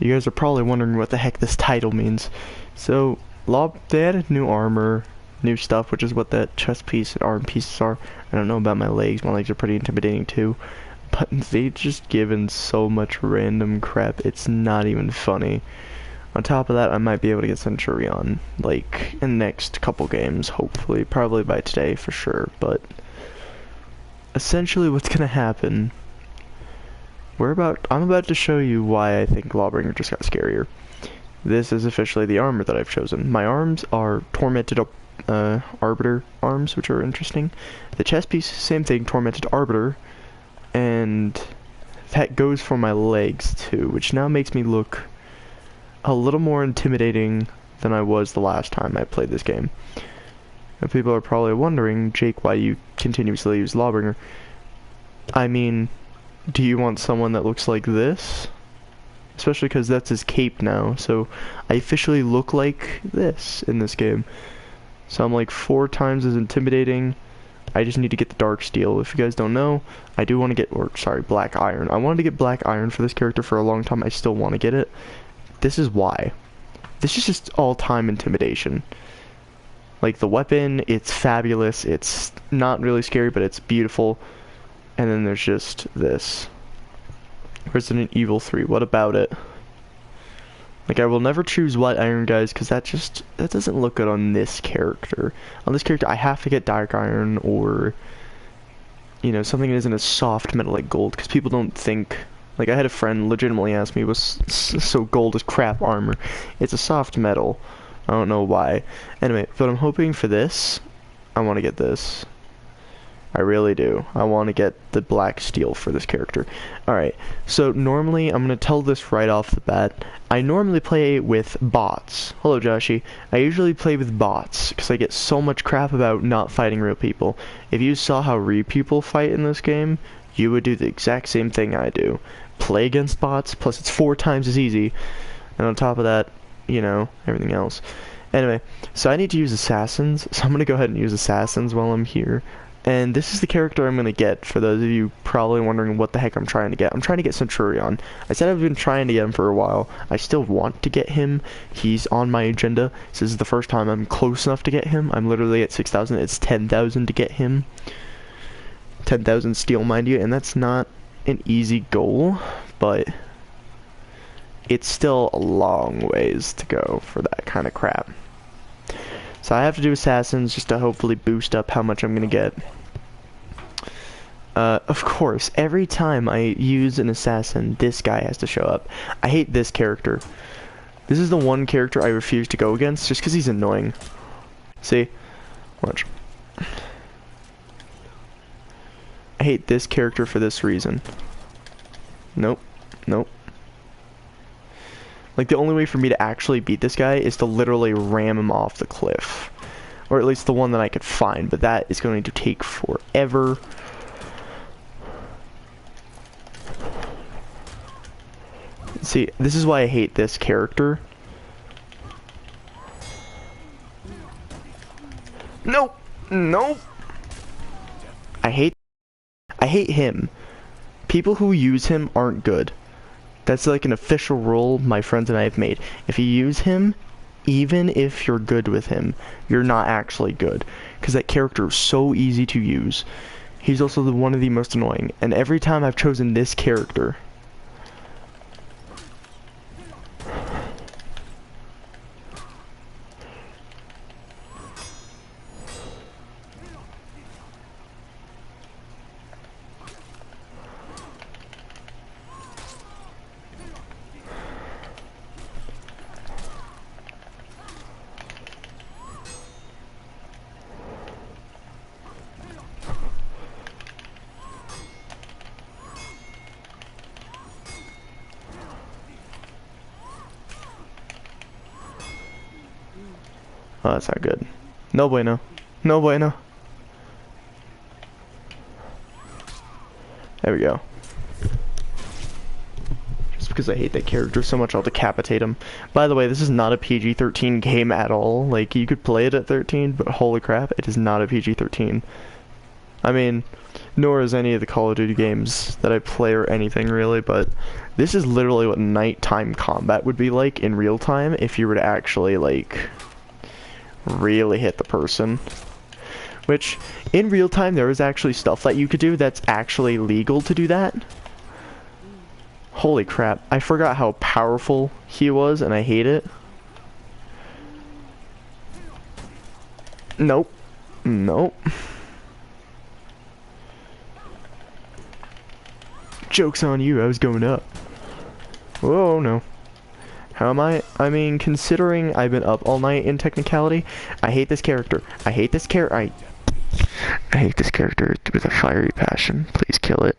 You guys are probably wondering what the heck this title means. So, they added new armor, new stuff, which is what that chest piece and arm pieces are. I don't know about my legs. My legs are pretty intimidating too. But they just given so much random crap, it's not even funny. On top of that, I might be able to get Centurion, like, in the next couple games, hopefully. Probably by today, for sure. But, essentially what's gonna happen... I'm about to show you why I think Lawbringer just got scarier. This is officially the armor that I've chosen. My arms are Tormented Arbiter arms, which are interesting. The chest piece, same thing, Tormented Arbiter. And that goes for my legs too, which now makes me look a little more intimidating than I was the last time I played this game. And people are probably wondering, Jake, why you continuously use Lawbringer. I mean... do you want someone that looks like this? Especially because that's his cape now, so I officially look like this in this game. So I'm like 4 times as intimidating. I just need to get the dark steel. If you guys don't know, I do want to get, black iron. I wanted to get black iron for this character for a long time. I still want to get it. This is why. This is just all-time intimidation. Like, the weapon, it's fabulous. It's not really scary, but it's beautiful. And then there's just this. Resident Evil 3, what about it? Like, I will never choose white iron, guys, because that doesn't look good on this character. On this character, I have to get dark iron or, you know, something that isn't a soft metal like gold, because people don't think... Like, I had a friend legitimately ask me, so gold is crap armor? It's a soft metal. I don't know why. Anyway, but I'm hoping for this. I want to get this. I really do. I want to get the black steel for this character. Alright, so normally, I'm going to tell this right off the bat. I normally play with bots. Hello, Joshi. I usually play with bots, because I get so much crap about not fighting real people. If you saw how real people fight in this game, you would do the exact same thing I do. Play against bots, plus it's 4 times as easy. And on top of that, you know, everything else. Anyway, so I need to use assassins, so I'm going to go ahead and use assassins while I'm here. And this is the character I'm going to get, for those of you probably wondering what the heck I'm trying to get. I'm trying to get Centurion. I said I've been trying to get him for a while. I still want to get him. He's on my agenda. This is the first time I'm close enough to get him. I'm literally at 6,000. It's 10,000 to get him. 10,000 steel, mind you, and that's not an easy goal, but it's still a long ways to go for that kind of crap. So I have to do assassins just to hopefully boost up how much I'm gonna get. Of course, every time I use an assassin, this guy has to show up. I hate this character. This is the one character I refuse to go against just because he's annoying. See? Watch. I hate this character for this reason. Nope. Nope. Like, the only way for me to actually beat this guy is to literally ram him off the cliff. Or at least the one that I could find, but that is going to take forever. See, this is why I hate this character. Nope! Nope! I hate him. People who use him aren't good. That's like an official rule my friends and I have made. If you use him, even if you're good with him, you're not actually good. Because that character is so easy to use. He's also one of the most annoying. And every time I've chosen this character... Oh, that's not good. No bueno. No bueno. There we go. Just because I hate that character so much, I'll decapitate him. By the way, this is not a PG-13 game at all. Like, you could play it at 13, but holy crap, it is not a PG-13. I mean, nor is any of the Call of Duty games that I play or anything really, but this is literally what nighttime combat would be like in real time if you were to actually, like, really hit the person. Which, in real time, there is actually stuff that you could do that's actually legal to do that. Holy crap, I forgot how powerful he was, and I hate it. Nope. Nope. Joke's on you, I was going up. Whoa, no. How am I? I mean, considering I've been up all night in technicality, I hate this character. I hate this character. I hate this character with a fiery passion. Please kill it.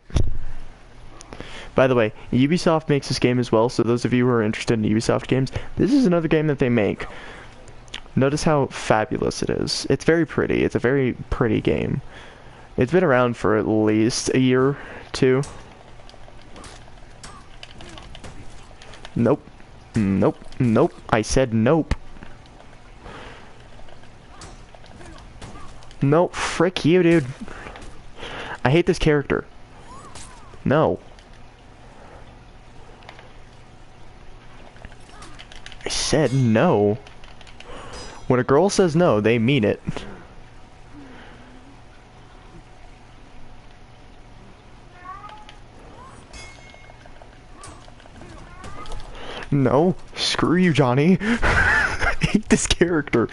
By the way, Ubisoft makes this game as well, so those of you who are interested in Ubisoft games, this is another game that they make. Notice how fabulous it is. It's very pretty. It's a very pretty game. It's been around for at least a year, two. Nope. Nope. Nope. I said nope. Nope. Frick you, dude. I hate this character. No. I said no. When a girl says no, they mean it. No. Screw you, Johnny. I hate this character.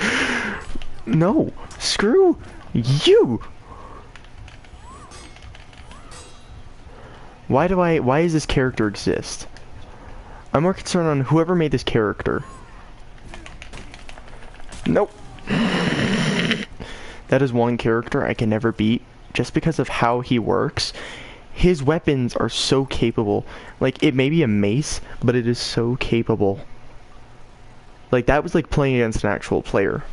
No. Screw you. Why does this character exist? I'm more concerned on whoever made this character. Nope. That is one character I can never beat just because of how he works. His weapons are so capable. Like, it may be a mace, but it is so capable. Like, that was like playing against an actual player.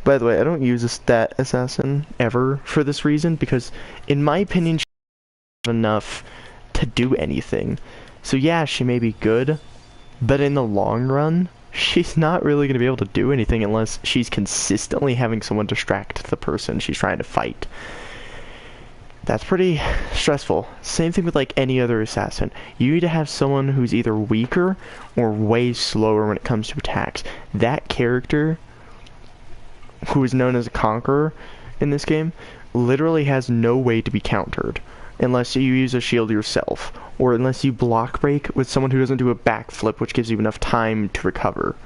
By the way, I don't use a stat assassin ever for this reason, because in my opinion, she's not enough to do anything. So yeah, she may be good, but in the long run, she's not really going to be able to do anything unless she's consistently having someone distract the person she's trying to fight. That's pretty stressful. Same thing with like any other assassin. You need to have someone who's either weaker or way slower when it comes to attacks. That character, who is known as a conqueror in this game, literally has no way to be countered unless you use a shield yourself, or unless you block break with someone who doesn't do a backflip, which gives you enough time to recover.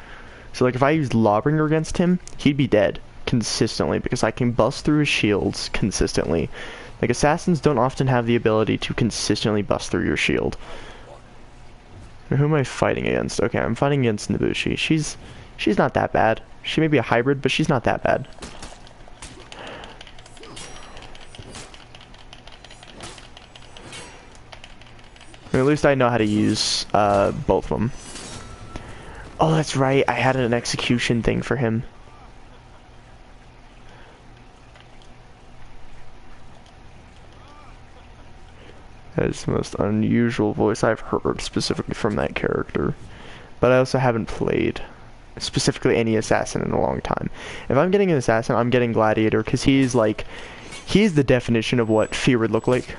So like if I used Lawbringer against him, he'd be dead consistently because I can bust through his shields consistently. Like, assassins don't often have the ability to consistently bust through your shield. Who am I fighting against? Okay, I'm fighting against Nobushi. She's not that bad. She may be a hybrid, but she's not that bad. I mean, at least I know how to use both of them. Oh, that's right. I had an execution thing for him. That is the most unusual voice I've heard specifically from that character. But I also haven't played specifically any assassin in a long time. If I'm getting an assassin, I'm getting Gladiator, because he's the definition of what fear would look like.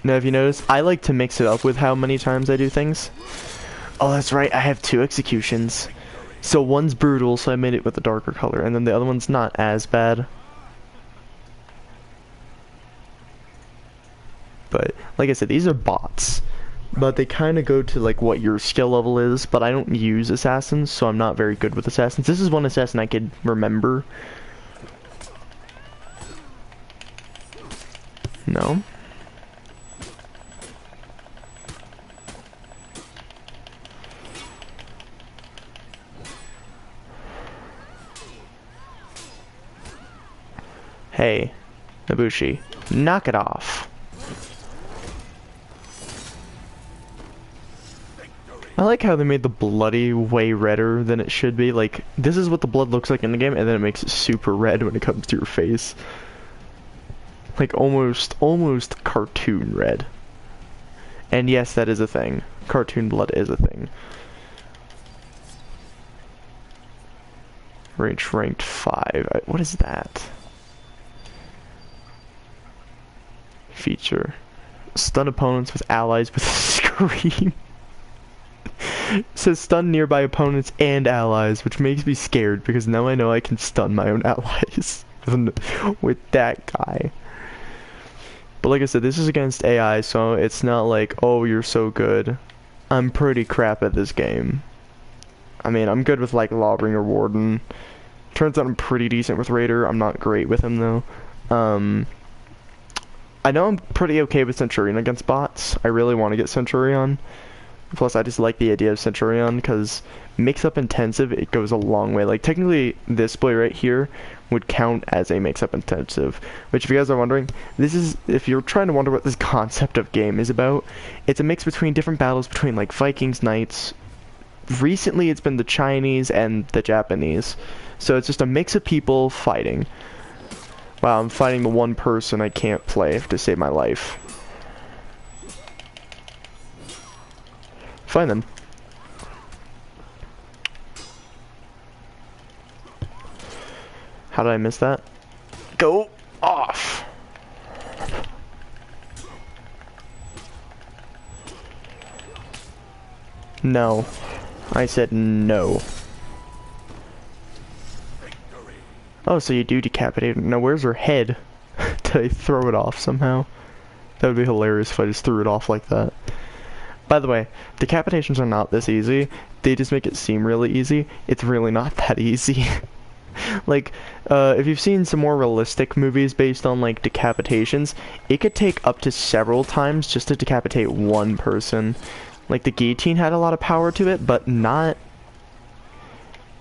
Now, if you notice, I like to mix it up with how many times I do things. Oh, that's right, I have 2 executions. So one's brutal, so I made it with a darker color, and then the other one's not as bad. But, like I said, these are bots. But they kind of go to, like, what your skill level is. But I don't use assassins, so I'm not very good with assassins. This is one assassin I could remember. No. Hey, Nobushi, knock it off. I like how they made the bloody way redder than it should be. Like, this is what the blood looks like in the game, and then it makes it super red when it comes to your face. Like, almost cartoon red. And yes, that is a thing. Cartoon blood is a thing. Range ranked 5. What is that? feature. Stun opponents with allies with a scream. It says stun nearby opponents and allies, which makes me scared because now I know I can stun my own allies with that guy. But like I said, this is against AI, so it's not like, oh, you're so good. I'm pretty crap at this game. I mean, I'm good with like Lawbringer Warden. Turns out I'm pretty decent with Raider. I'm not great with him though. I know I'm pretty okay with Centurion against bots. I really want to get Centurion. Plus, I just like the idea of Centurion because mix-up intensive, it goes a long way. Like, technically, this boy right here would count as a mix-up intensive. Which, if you guys are wondering, this is, if you're trying to wonder what this concept of game is about, it's a mix between different battles between, like, Vikings, Knights. Recently, it's been the Chinese and the Japanese. So it's just a mix of people fighting. Wow, I'm fighting the one person I can't play to save my life. Fine then. How did I miss that? Go off! No. I said no. Oh, so you do decapitate her. Now where's her head? Did I throw it off somehow? That would be hilarious if I just threw it off like that. By the way, decapitations are not this easy. They just make it seem really easy. It's really not that easy. Like, if you've seen some more realistic movies based on, like, decapitations, it could take up to several times just to decapitate one person. Like, the guillotine had a lot of power to it, but not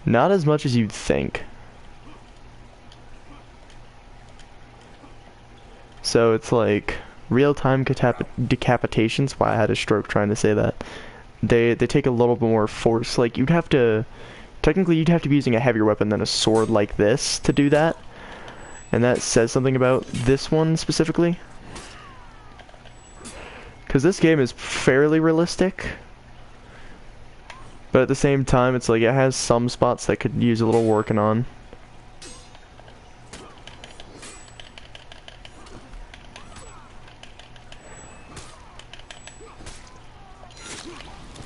as much as you'd think. So it's like real-time decapitations. Why I had a stroke trying to say that. They take a little bit more force. Like you'd have to be using a heavier weapon than a sword like this to do that. And that says something about this one specifically. Because this game is fairly realistic. But at the same time, it's like it has some spots that could use a little working on.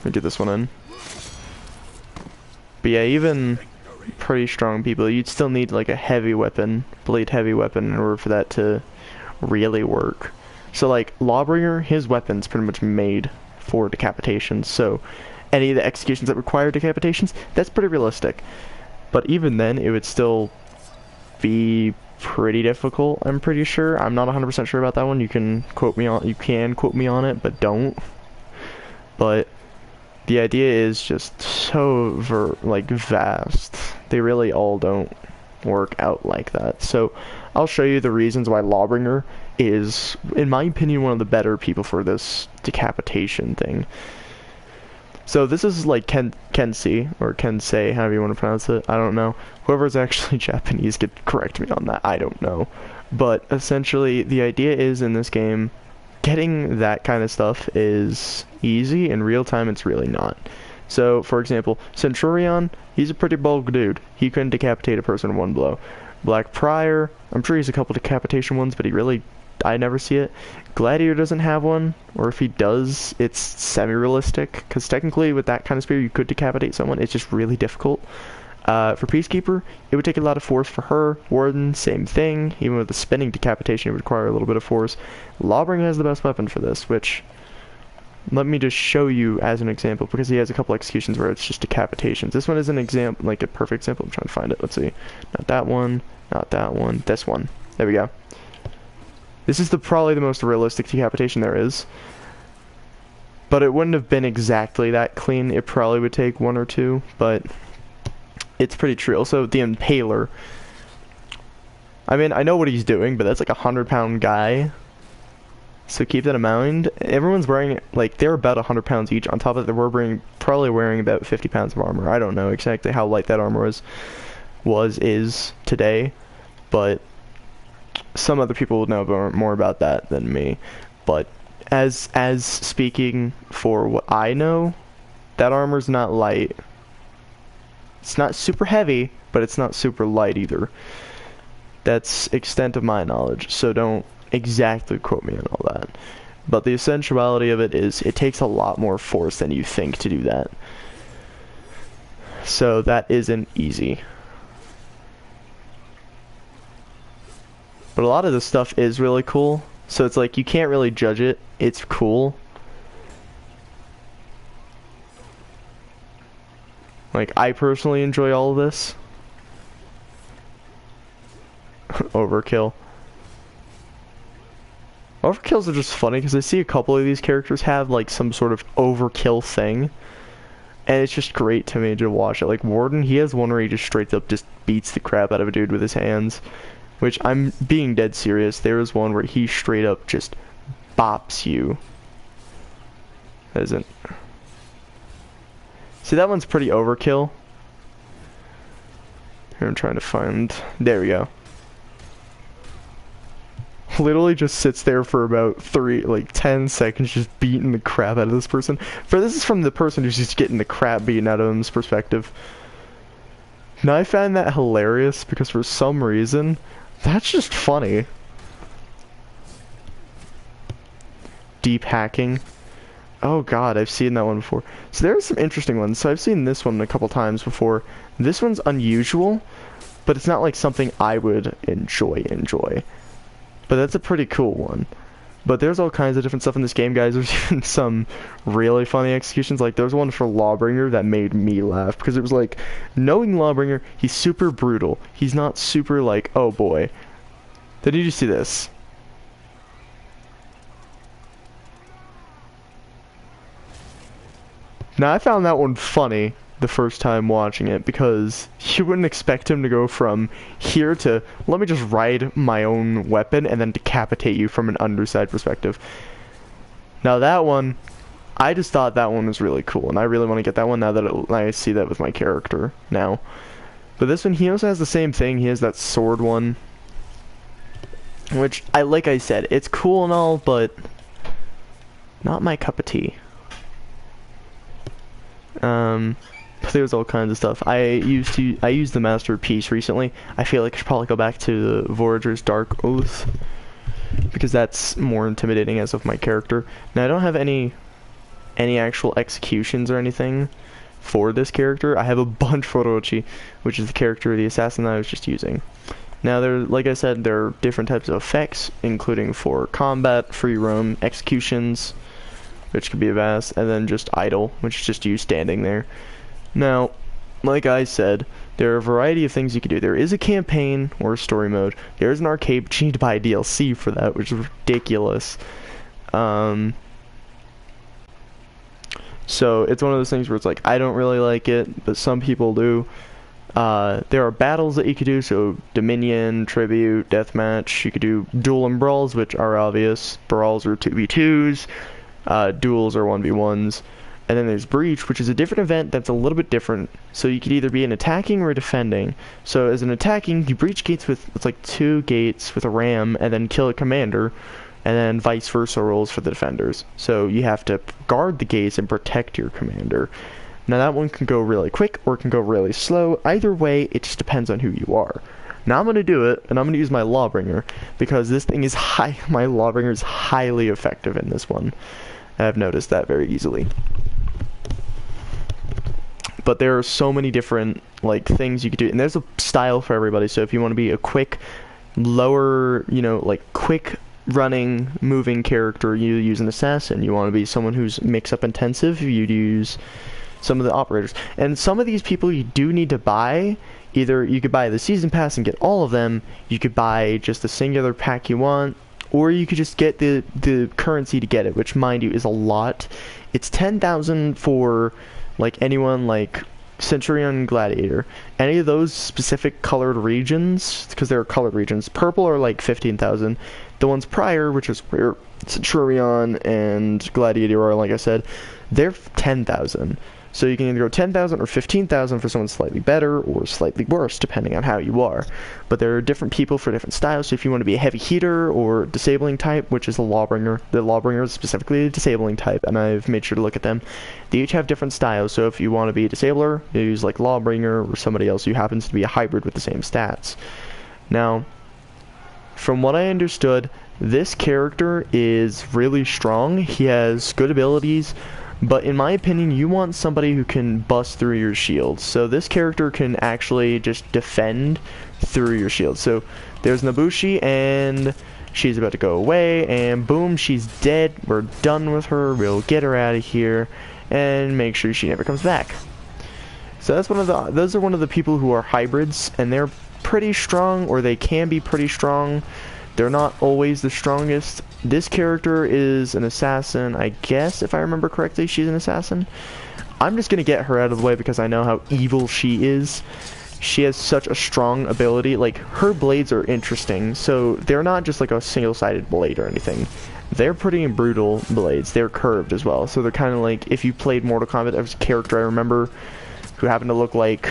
Get this one in. But yeah, even pretty strong people, you'd still need like a heavy weapon, blade heavy weapon, in order for that to really work. So like Lawbringer, his weapon's pretty much made for decapitations, so any of the executions that require decapitations, that's pretty realistic. But even then, it would still be pretty difficult, I'm pretty sure. I'm not 100% sure about that one. You can quote me on it, but don't. But the idea is just so vast. They really all don't work out like that. So I'll show you the reasons why Lawbringer is, in my opinion, one of the better people for this decapitation thing. So this is like Kensei, or Kensei, however you want to pronounce it. I don't know. Whoever's actually Japanese could correct me on that. I don't know. But essentially, the idea is in this game, getting that kind of stuff is easy. In real time, it's really not. So, for example, Centurion, he's a pretty bulk dude. He couldn't decapitate a person in one blow. Black Prior, I'm sure he's a couple decapitation ones, but I never see it. Gladiator doesn't have one, or if he does, it's semi-realistic, because technically with that kind of spear you could decapitate someone, it's just really difficult. For Peacekeeper, it would take a lot of force for her. Warden, same thing. Even with the spinning decapitation, it would require a little bit of force. Lawbringer has the best weapon for this, which, let me just show you as an example, because he has a couple executions where it's just decapitations. This one is an example, like a perfect example. I'm trying to find it. Let's see. Not that one, this one. There we go. This is probably the most realistic decapitation there is. But it wouldn't have been exactly that clean. It probably would take one or two, but it's pretty true. Also, the Impaler. I mean, I know what he's doing, but that's like a 100-pound guy. So keep that in mind. Everyone's wearing, like, they're about 100 pounds each. On top of that, they're probably wearing about 50 pounds of armor. I don't know exactly how light that armor is today, but some other people will know more about that than me. But as speaking for what I know, that armor's not light. It's not super heavy, but it's not super light either. That's extent of my knowledge, so don't exactly quote me on all that. But the essentiality of it is it takes a lot more force than you think to do that. So that isn't easy. But a lot of this stuff is really cool. So it's like you can't really judge it. It's cool. Like, I personally enjoy all of this. Overkill. Overkills are just funny because I see a couple of these characters have like some sort of overkill thing. And it's just great to me to watch it. Like Warden, he has one where he just straight up just beats the crap out of a dude with his hands. Which, I'm being dead serious. There is one where he straight up just bops you. That isn't... See, that one's pretty overkill. Here, I'm trying to find... There we go. Literally just sits there for about 10 seconds just beating the crap out of this person. For this is from the person who's just getting the crap beaten out of him's perspective. Now, I find that hilarious because for some reason... That's just funny. Deep hacking. Oh god, I've seen that one before. So there are some interesting ones. So I've seen this one a couple times before. This one's unusual, but it's not like something I would enjoy. But that's a pretty cool one. But there's all kinds of different stuff in this game, guys. There's even some really funny executions. Like, there's one for Lawbringer that made me laugh. Because it was like, knowing Lawbringer, he's super brutal. He's not super like, oh boy. Then you just see this. Now, I found that one funny the first time watching it. Because you wouldn't expect him to go from here to, let me just ride my own weapon and then decapitate you from an underside perspective. Now that one, I just thought that one was really cool. And I really want to get that one now that I see that with my character now. But this one, he also has the same thing. He has that sword one. Which, like I said, it's cool and all, but not my cup of tea. There's all kinds of stuff. I used the Masterpiece recently. I feel like I should probably go back to the Voyager's Dark Oath because that's more intimidating as of my character. Now I don't have any actual executions or anything for this character. I have a bunch for Orochi, which is the character of the assassin that I was just using. Now like I said, there are different types of effects, including for combat, free roam, executions, which could be vast, and then just idle, which is just you standing there. Now, like I said, there are a variety of things you can do. There is a campaign or a story mode. There is an arcade, but you need to buy a DLC for that, which is ridiculous. So it's one of those things where it's like, I don't really like it, but some people do. There are battles that you could do, so Dominion, Tribute, Deathmatch. You could do Duel and Brawls, which are obvious. Brawls are 2v2s. Duels are 1v1s. And then there's Breach, which is a different event that's a little bit different. So you could either be an attacking or a defending. So as an attacking, you breach gates with, it's like 2 gates with a ram, and then kill a commander. And then vice versa rolls for the defenders. So you have to guard the gates and protect your commander. Now that one can go really quick or it can go really slow. Either way, it just depends on who you are. Now I'm going to do it, and I'm going to use my Lawbringer, because this thing is my Lawbringer is highly effective in this one. I've noticed that very easily. But there are so many different things you could do, and there's a style for everybody. So if you want to be a quick, lower, quick running, moving character, you use an assassin. You want to be someone who's mix-up intensive, you'd use some of the operators. And some of these people you do need to buy. Either you could buy the season pass and get all of them, you could buy just the singular pack you want, or you could just get the currency to get it, which, mind you, is a lot. It's 10,000 for anyone Centurion, Gladiator. Any of those specific colored regions, because there are colored regions, purple are 15,000. The ones prior, which is where Centurion and Gladiator are, like I said, they're 10,000. So you can either go 10,000 or 15,000 for someone slightly better or slightly worse, depending on how you are. But there are different people for different styles. So if you want to be a heavy heater or disabling type, which is the Lawbringer is specifically a disabling type, and I've made sure to look at them. They each have different styles. So if you want to be a disabler, you use Lawbringer or somebody else who happens to be a hybrid with the same stats. Now, from what I understood, This character is really strong. He has good abilities, but in my opinion, you want somebody who can bust through your shield. So this character can actually just defend through your shield. So there's Nobushi, and she's about to go away, and boom, she's dead. We're done with her. We'll get her out of here and make sure she never comes back. So that's those are one of the people who are hybrids, and they're pretty strong, or they can be pretty strong. They're not always the strongest. This character is an assassin, I guess, if I remember correctly, she's an assassin. I'm just gonna get her out of the way because I know how evil she is. She has such a strong ability. Like, her blades are interesting, so they're not just like a single-sided blade or anything. They're pretty brutal blades. They're curved as well, so they're kind of like, if you played Mortal Kombat, there was a character I remember who happened to look like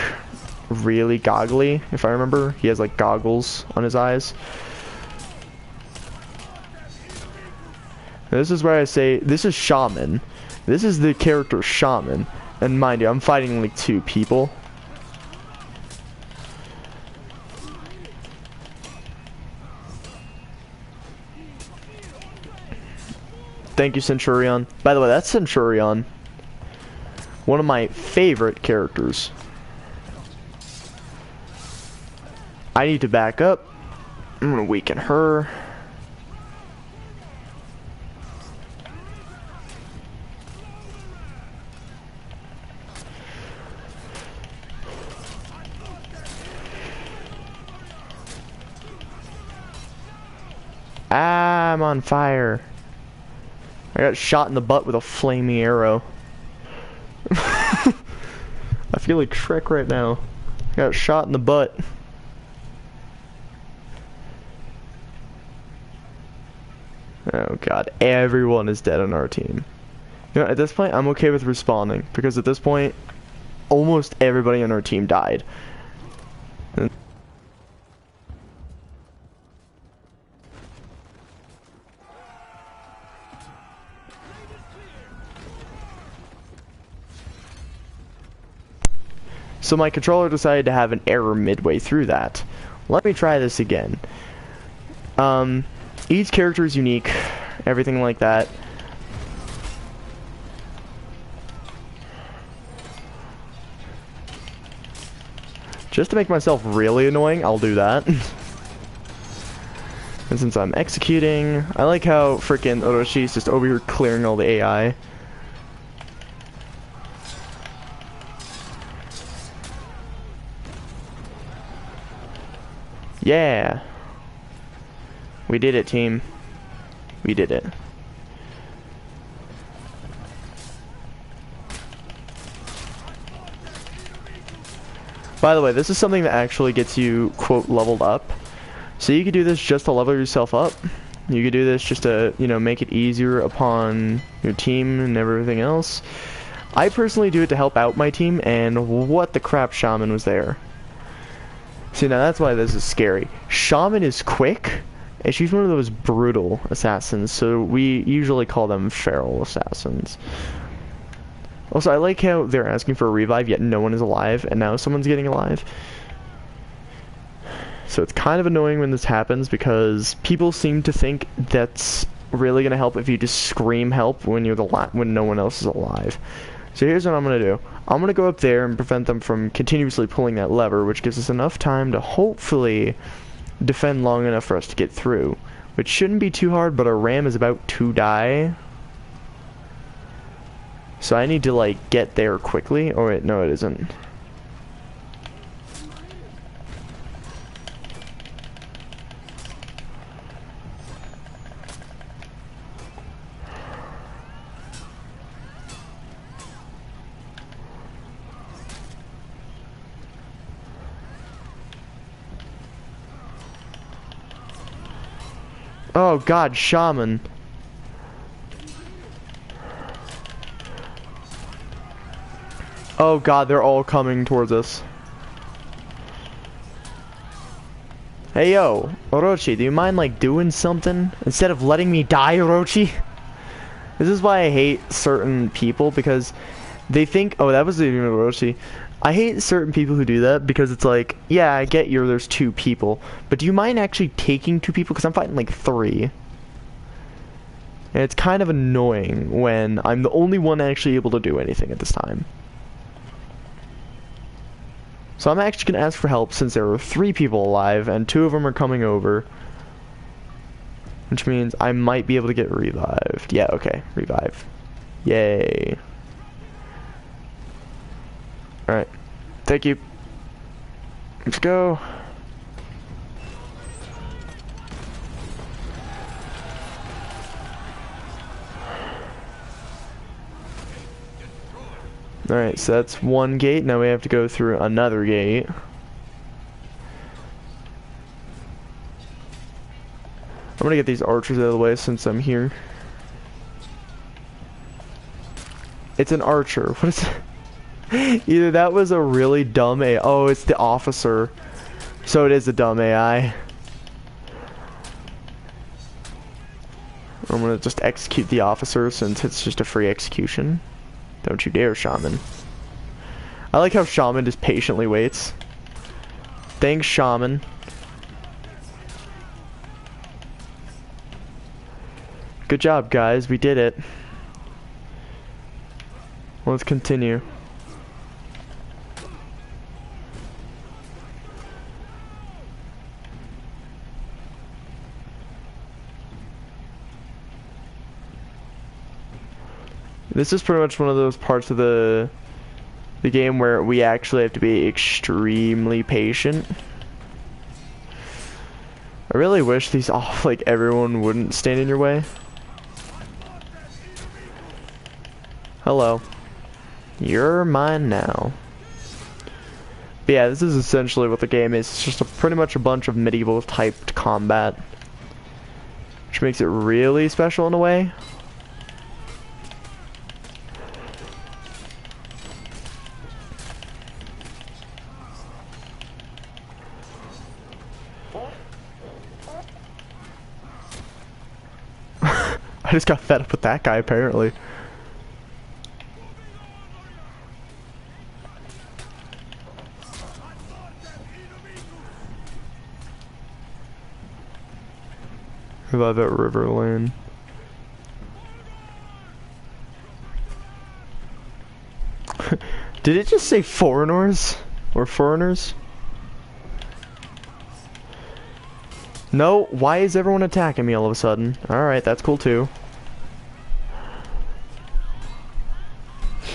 really goggly, if I remember. He has like goggles on his eyes. This is where I say, this is Shaman. This is the character Shaman. And mind you, I'm fighting like 2 people. Thank you, Centurion. By the way, that's Centurion. One of my favorite characters. I need to back up. I'm gonna weaken her. Ah, I'm on fire. I got shot in the butt with a flaming arrow. I feel like Shrek right now. I got shot in the butt. Oh god, everyone is dead on our team. You know, at this point, I'm okay with respawning, because at this point, almost everybody on our team died. So my controller decided to have an error midway through that. Let me try this again. Each character is unique, everything like that. Just to make myself really annoying, I'll do that. And since I'm executing, I like how frickin' Oroshi's just over here clearing all the AI. Yeah. We did it, team. We did it. By the way, this is something that actually gets you, quote, leveled up. So you could do this just to level yourself up. You could do this just to, you know, make it easier upon your team and everything else. I personally do it to help out my team, and what the crap, Shaman was there. See, now that's why this is scary. Shaman is quick, and she's one of those brutal assassins, so we usually call them feral assassins. Also, I like how they're asking for a revive, yet no one is alive, and now someone's getting alive. So it's kind of annoying when this happens, because people seem to think that's really going to help if you just scream help when you're when no one else is alive. So here's what I'm going to do. I'm going to go up there and prevent them from continuously pulling that lever, which gives us enough time to hopefully defend long enough for us to get through. Which shouldn't be too hard, but our ram is about to die. So I need to, like, get there quickly. Oh wait, no it isn't. Oh god, Shaman. Oh god, they're all coming towards us. Hey yo, Orochi, do you mind like doing something? Instead of letting me die, Orochi? This is why I hate certain people, because they think, oh that was even Orochi. I hate certain people who do that, because it's like, yeah, I get there's 2 people, but do you mind actually taking 2 people? Because I'm fighting like 3. And it's kind of annoying when I'm the only one actually able to do anything at this time. So I'm actually going to ask for help since there are 3 people alive and 2 of them are coming over. Which means I might be able to get revived. Yeah, okay, revive. Yay. Alright, thank you. Let's go. Alright, so that's one gate. Now we have to go through another gate. I'm gonna get these archers out of the way since I'm here. It's an archer. What is it? Either that was a really dumb AI. Oh, it's the officer. So it is a dumb AI. I'm gonna just execute the officer since it's just a free execution. Don't you dare, Shaman. I like how Shaman just patiently waits. Thanks, Shaman. Good job, guys. We did it. Let's continue. This is pretty much one of those parts of the game where we actually have to be extremely patient. I really wish these like everyone wouldn't stand in your way. Hello. You're mine now. But yeah, this is essentially what the game is. It's just pretty much a bunch of medieval typed combat, which makes it really special in a way. I just got fed up with that guy, apparently. Revive at River Lane. Did it just say Forhonors? Or Foreigners? No, why is everyone attacking me all of a sudden? Alright, that's cool too.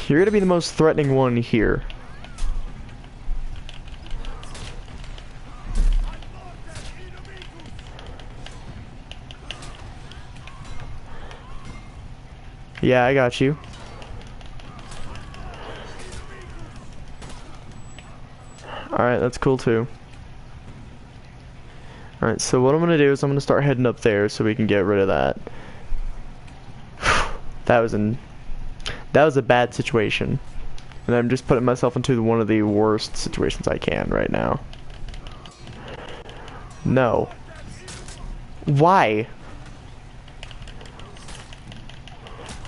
You're gonna be the most threatening one here. Yeah, I got you. Alright, that's cool too. Alright, so what I'm gonna do is I'm gonna start heading up there so we can get rid of that. That was a bad situation. And I'm just putting myself into one of the worst situations I can right now. No. Why?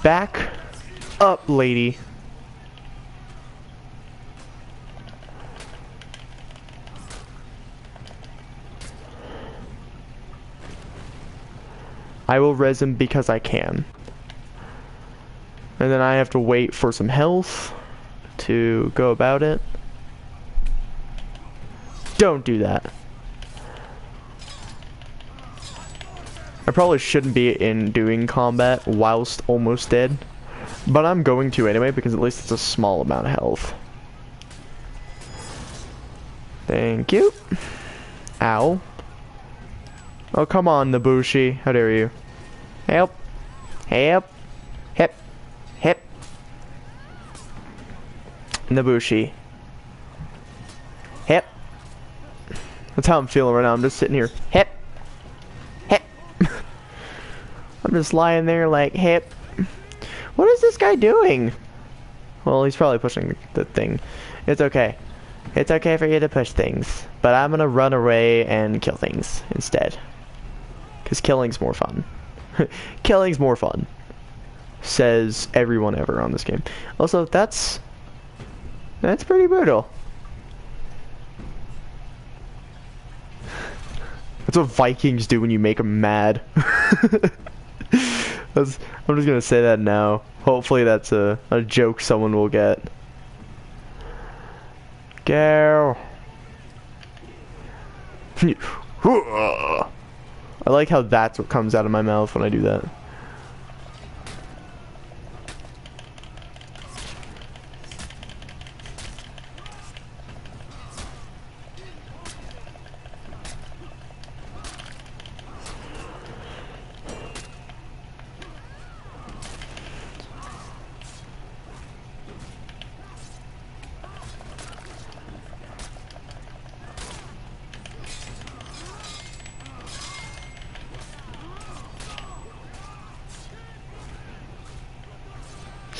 Back up, lady. I will res him because I can. And then I have to wait for some health to go about it. Don't do that. I probably shouldn't be doing combat whilst almost dead. But I'm going to anyway because at least it's a small amount of health. Thank you. Ow. Oh, come on, Nabushi. How dare you? Help. Help. Hip. Hip. Nabushi. Hip. That's how I'm feeling right now. I'm just sitting here. Hip. Hip. I'm just lying there like, hip. What is this guy doing? Well, he's probably pushing the thing. It's okay. It's okay for you to push things. But I'm gonna run away and kill things instead. Because killing's more fun. Killing's more fun. Says everyone ever on this game. Also, that's pretty brutal. That's what Vikings do when you make them mad. I'm just gonna say that now. Hopefully that's a joke someone will get. Go. I like how that's what comes out of my mouth when I do that.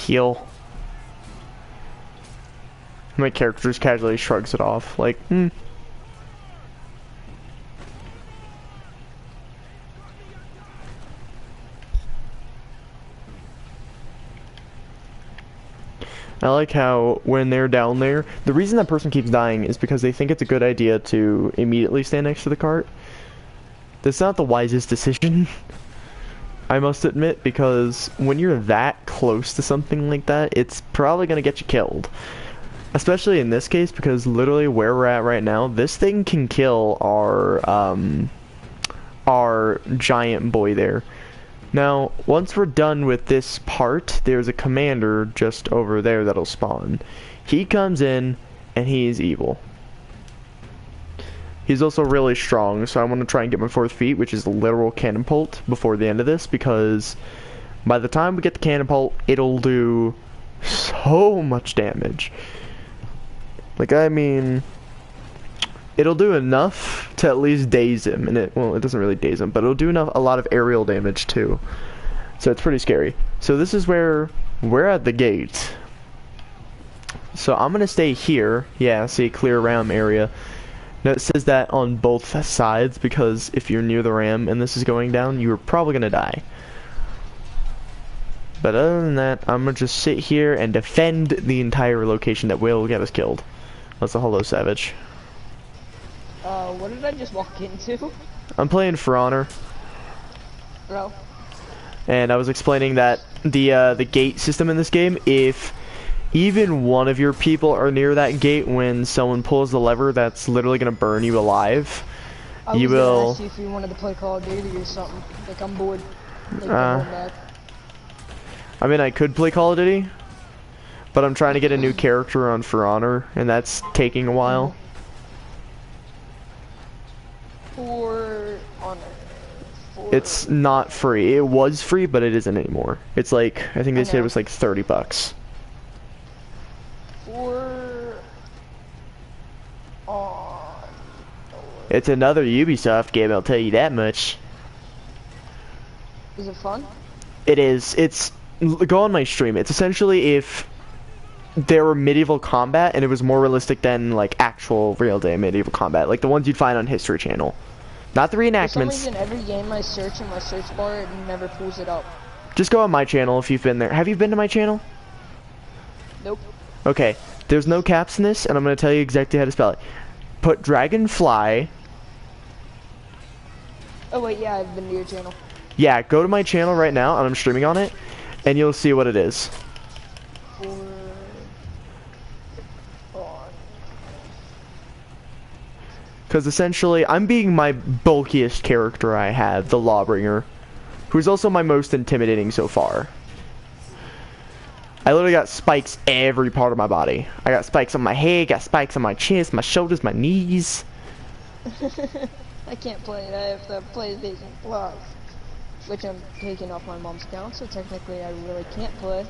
Heal. My character just casually shrugs it off, like, I like how when they're down there, the reason that person keeps dying is because they think it's a good idea to immediately stand next to the cart. That's not the wisest decision. I must admit, because when you're that close to something like that, it's probably going to get you killed. Especially in this case, because literally where we're at right now, this thing can kill our giant boy there. Now, once we're done with this part, there's a commander just over there that'll spawn. He comes in, and he's evil. He's also really strong, so I want to try and get my 4th feat, which is the literal catapult, before the end of this, because by the time we get the catapult, it'll do so much damage. Like, I mean, it'll do enough to at least daze him, and it doesn't really daze him, but it'll do a lot of aerial damage too. So it's pretty scary. So this is where we're at the gate. So I'm gonna stay here. Yeah, see, clear ram area. Now it says that on both sides because if you're near the ram and this is going down, you're probably gonna die. But other than that, I'm gonna just sit here and defend the entire location that will get us killed. That's a hello, Savage. What did I just walk into? I'm playing Forhonor. Bro. And I was explaining that the gate system in this game, if even one of your people are near that gate when someone pulls the lever that's literally gonna burn you alive, you will. I was gonna ask you if you wanted to play Call of Duty or something. Like, I'm bored. Like, I mean, I could play Call of Duty, but I'm trying to get a new character on For and that's taking a while. It's not free. It was free, but it isn't anymore. It's like, I think they said it was like $30. It's another Ubisoft game, I'll tell you that much. Is it fun? It is. It's, go on my stream. It's essentially if there were medieval combat and it was more realistic than like actual real day medieval combat, like the ones you'd find on History Channel. Not the reenactments. For some reason, every game I search in my search bar, it never pulls it up. Just go on my channel if you've been there. Have you been to my channel? Nope. Okay. There's no caps in this, and I'm going to tell you exactly how to spell it. Put Dragonfly. Oh wait, yeah, I've been to your channel. Yeah, go to my channel right now, and I'm streaming on it, and you'll see what it is. Because essentially, I'm being my bulkiest character I have, the Lawbringer, who's also my most intimidating so far. I literally got spikes every part of my body. I got spikes on my head, got spikes on my chest, my shoulders, my knees. I can't play it. I have the PlayStation Plus, which I'm taking off my mom's account, so technically I really can't play.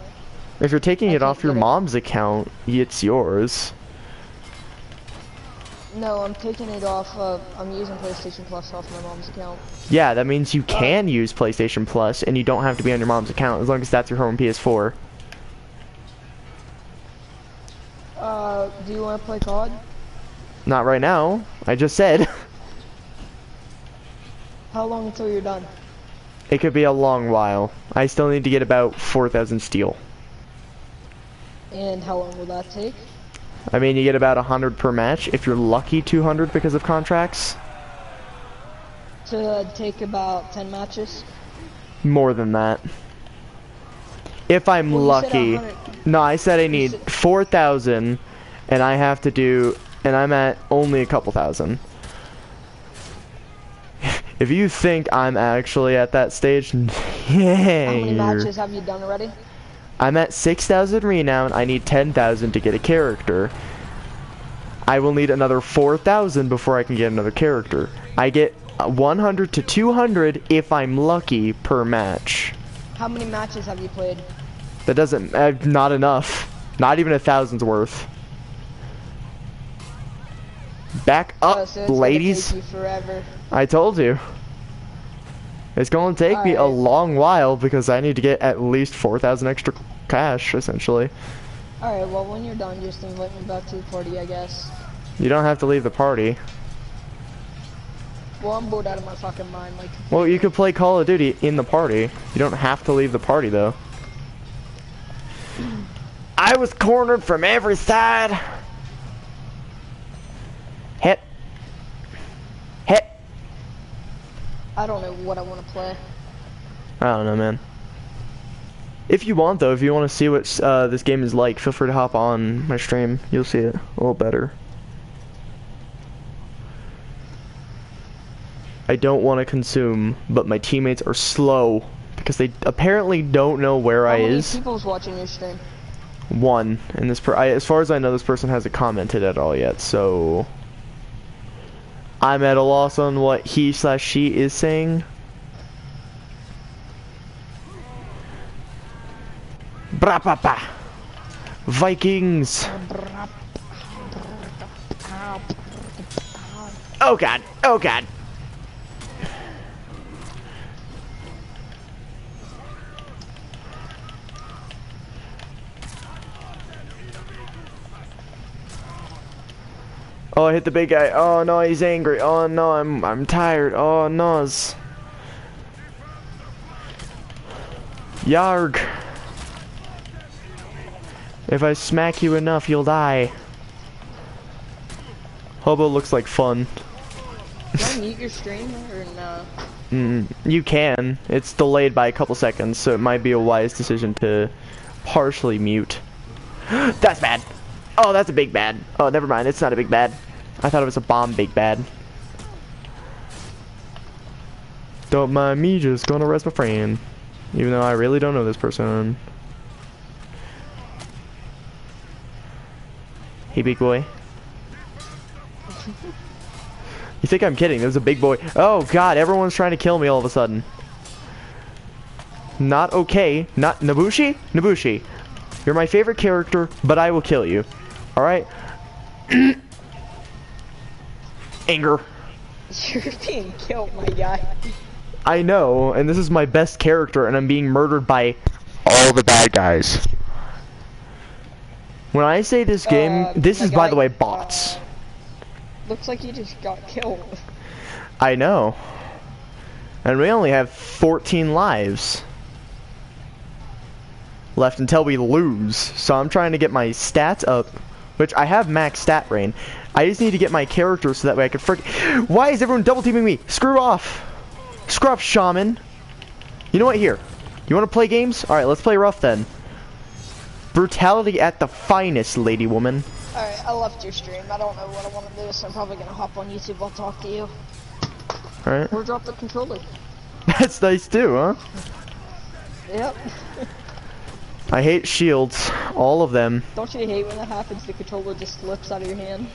If you're taking it off your mom's account, it's yours. No, I'm taking it off of, I'm using PlayStation Plus off my mom's account. Yeah, that means you can use PlayStation Plus, and you don't have to be on your mom's account, as long as that's your home PS4. Do you want to play COD? Not right now. I just said. How long until you're done? It could be a long while. I still need to get about 4,000 steel. And how long will that take? I mean, you get about 100 per match. If you're lucky, 200 because of contracts. To take about 10 matches? More than that. If I'm Well, you said lucky. 100. No, I said I You need said- 4,000, and I have to do, and I'm at only a couple thousand. If you think I'm actually at that stage, yeah. How many matches have you done already? I'm at 6,000 renown. I need 10,000 to get a character. I will need another 4,000 before I can get another character. I get 100 to 200 if I'm lucky per match. How many matches have you played? That doesn't, not enough. Not even 1,000's worth. Back up, So it's ladies. gonna take you forever. I told you. It's going to take me a Alright. long while because I need to get at least 4,000 extra cash, essentially. Alright, well when you're done, just invite me back to the party, I guess. You don't have to leave the party. Well, I'm bored out of my fucking mind, like. Well, you could play Call of Duty in the party. You don't have to leave the party, though. I was cornered from every side. Hit. Hit. I don't know what I want to play. I don't know, man. If you want, though, if you want to see what this game is like, feel free to hop on my stream. You'll see it a little better. I don't want to consume, but my teammates are slow because they apparently don't know where I How many is. people's watching your stream? One, and this as far as I know, this person hasn't commented at all yet, so I'm at a loss on what he/she is saying. Brapapa, Vikings. Oh god, oh god. Oh, I hit the big guy. Oh no, he's angry. Oh no, I'm tired. Oh no. Yarg. If I smack you enough, you'll die. Hobo looks like fun. Can I mute your stream or no? You can. It's delayed by a couple seconds, so it might be a wise decision to partially mute. That's bad. Oh, that's a big bad. Oh, never mind. It's not a big bad. I thought it was a bomb big bad. Don't mind me, just gonna arrest my friend. Even though I really don't know this person. Hey, big boy. You think I'm kidding? There's a big boy. Oh, God. Everyone's trying to kill me all of a sudden. Not okay. Not Nabushi? Nabushi. You're my favorite character, but I will kill you. Alright? Anger. You're being killed, my guy. I know, and this is my best character, and I'm being murdered by all the bad guys. When I say this game, this is, by the way, bots. Looks like you just got killed. I know. And we only have 14 lives left until we lose. So I'm trying to get my stats up, which I have max stat rain. I just need to get my character so that way I can Why is everyone double teaming me? Screw off. Screw off, shaman. You know what? Here. You want to play games? Alright, let's play rough then. Brutality at the finest, lady woman. Alright, I left your stream. I don't know what I want to do, so I'm probably gonna hop on YouTube. I'll talk to you. Alright. Or drop the controller. That's nice too, huh? Yep. I hate shields. All of them. Don't you hate when that happens? The controller just slips out of your hand?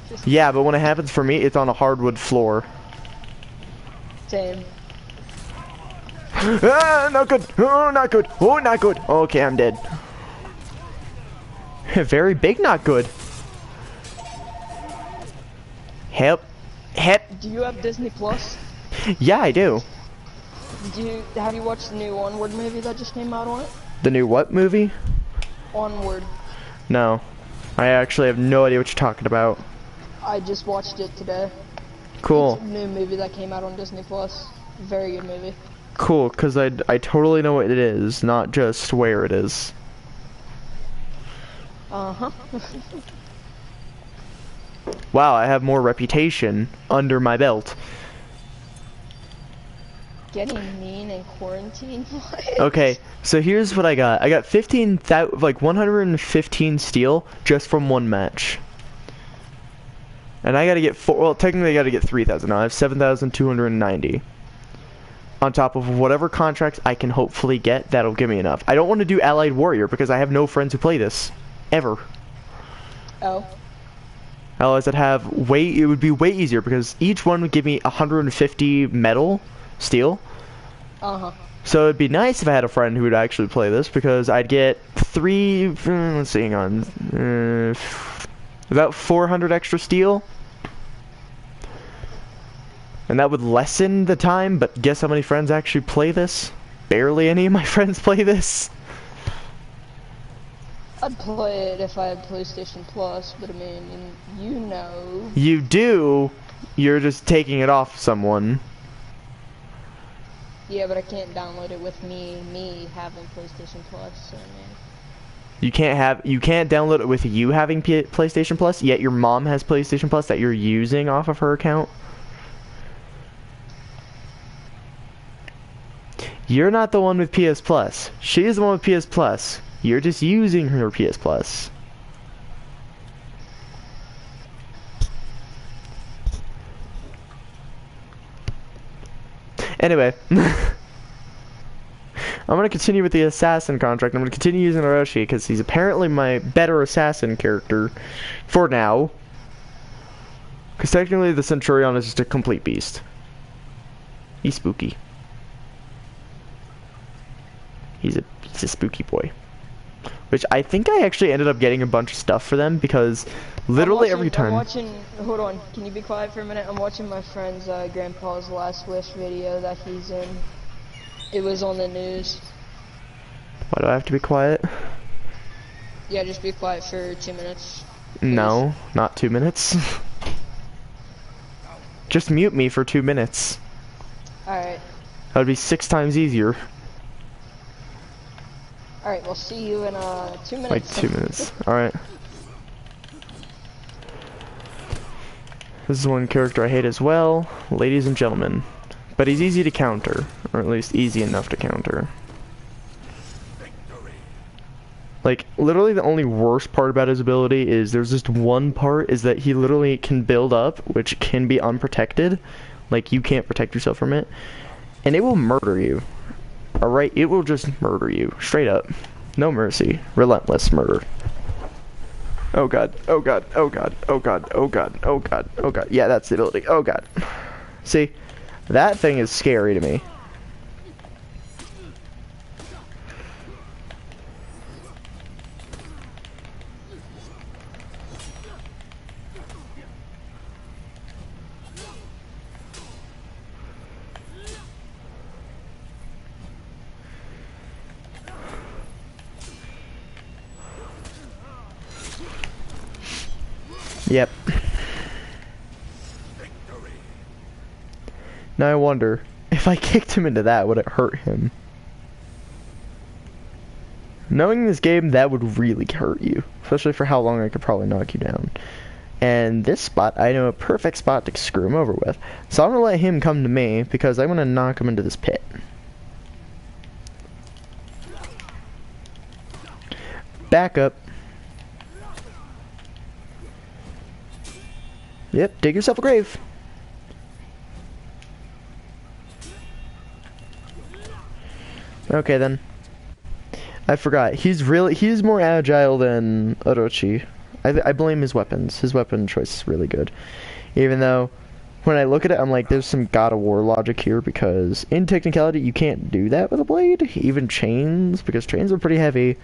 Just Yeah, but when it happens for me, it's on a hardwood floor. same. Ah, not good. Oh, not good. Oh, not good. Okay, I'm dead. Very big, not good. Help. Help. Do you have Disney Plus? Yeah, I do. Have you watched the new Onward movie that just came out on it? The new what movie? Onward. No. I actually have no idea what you're talking about. I just watched it today. Cool. It's a new movie that came out on Disney Plus. Very good movie. Cool, because I totally know what it is, not just where it is. Uh-huh. Wow, I have more reputation under my belt. getting mean in quarantine. What? Okay, so here's what I got. I got 115 steel just from one match. And I gotta get well, technically I gotta get 3,000 now. I have 7,290. On top of whatever contracts I can hopefully get, that'll give me enough. I don't want to do Allied Warrior because I have no friends who play this. Ever. Oh. Allies that have it would be way easier because each one would give me 150 metal, steel. Uh-huh. So it'd be nice if I had a friend who would actually play this because I'd get let's see, hang on, about 400 extra steel. And that would lessen the time, but guess how many friends actually play this? Barely any of my friends play this. I'd play it if I had PlayStation Plus, but I mean, you know. You do, you're just taking it off someone. Yeah, but I can't download it with me having PlayStation Plus, so man. You can't download it with you having PlayStation Plus, yet your mom has PlayStation Plus that you're using off of her account. You're not the one with PS Plus. She's the one with PS Plus. You're just using her PS Plus. Anyway. I'm going to continue with the assassin contract. I'm going to continue using Orochi because he's apparently my better assassin character for now. Because technically the Centurion is just a complete beast. He's spooky. He's a spooky boy. Which I think I actually ended up getting a bunch of stuff for them because literally every time. Hold on, can you be quiet for a minute? I'm watching my friend's grandpa's last wish video that he's in. It was on the news. Why do I have to be quiet? Yeah, just be quiet for 2 minutes. Please. No, not 2 minutes. Just mute me for 2 minutes. Alright. That would be 6 times easier. Alright, we'll see you in 2 minutes. Like 2 minutes. Alright. This is one character I hate as well, ladies and gentlemen. But he's easy to counter, or at least easy enough to counter. Like, literally the only worst part about his ability is there's just one part is that he literally can build up, which can be unprotected. Like, you can't protect yourself from it. And it will murder you. Alright, it will just murder you. Straight up. No mercy. Relentless murder. Oh god, oh god, oh god, oh god, oh god, oh god, oh god. Yeah, that's the ability. Oh god. See? That thing is scary to me. Yep. Now I wonder, if I kicked him into that, would it hurt him? Knowing this game, that would really hurt you. Especially for how long I could probably knock you down. And this spot, I know a perfect spot to screw him over with. So I'm going to let him come to me, because I'm going to knock him into this pit. Back up. Yep, dig yourself a grave. Okay then. I forgot. He's more agile than Orochi. I blame his weapons. His weapon choice is really good. Even though, when I look at it, I'm like, there's some God of War logic here, because in technicality, you can't do that with a blade. Even chains, because chains are pretty heavy.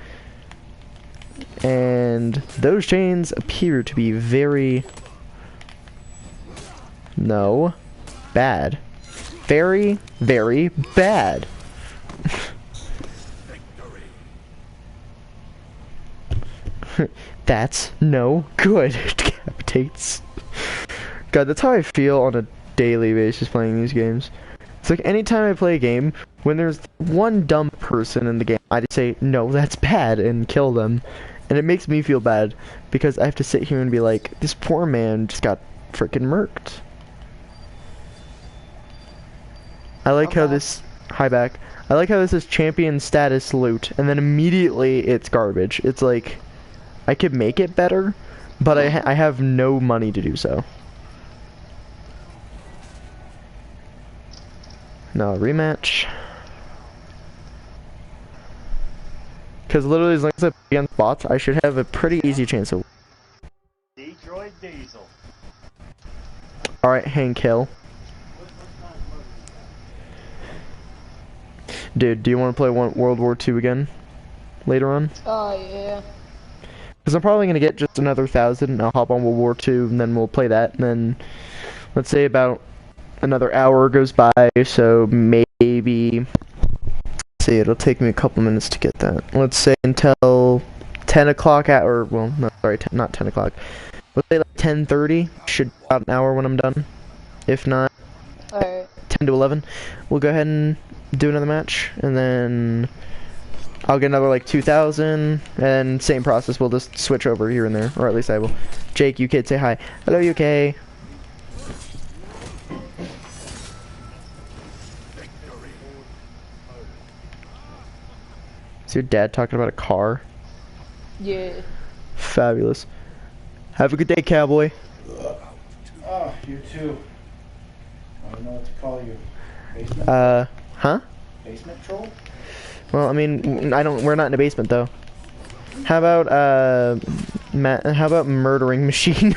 And those chains appear to be very... No. Bad. Very, very bad. That's no good. Decapitates. God, that's how I feel on a daily basis playing these games. It's like anytime I play a game, when there's one dumb person in the game, I just say, no, that's bad, and kill them. And it makes me feel bad, because I have to sit here and be like, this poor man just got freaking murked. I like how Okay. this... Hi back. I like how this is champion status loot, and then immediately it's garbage. It's like, I could make it better, but I have no money to do so. No, rematch. Because literally as long as I play against bots, I should have a pretty easy chance of... Detroit Diesel. Alright, Hank Hill. Dude, do you want to play World War II again? Later on? Oh, yeah. Because I'm probably going to get just another 1,000, and I'll hop on World War II, and then we'll play that, and then... Let's say about another hour goes by, so maybe... Let's see, it'll take me a couple minutes to get that. Let's say until 10 o'clock at... Or, well, no, sorry, not 10 o'clock. Let's say like 10:30. Should be about an hour when I'm done. If not, Alright. 10 to 11. We'll go ahead and do another match, and then I'll get another like 2,000, and same process. We'll just switch over here and there, or at least I will. Jake, you kid, say hi. Hello, UK. Is your dad talking about a car? Yeah. Fabulous. Have a good day, cowboy. Oh, you too. I don't know what to call you. Basement? Huh? Basement troll? Well, I mean, we're not in a basement though. How about how about murdering machine?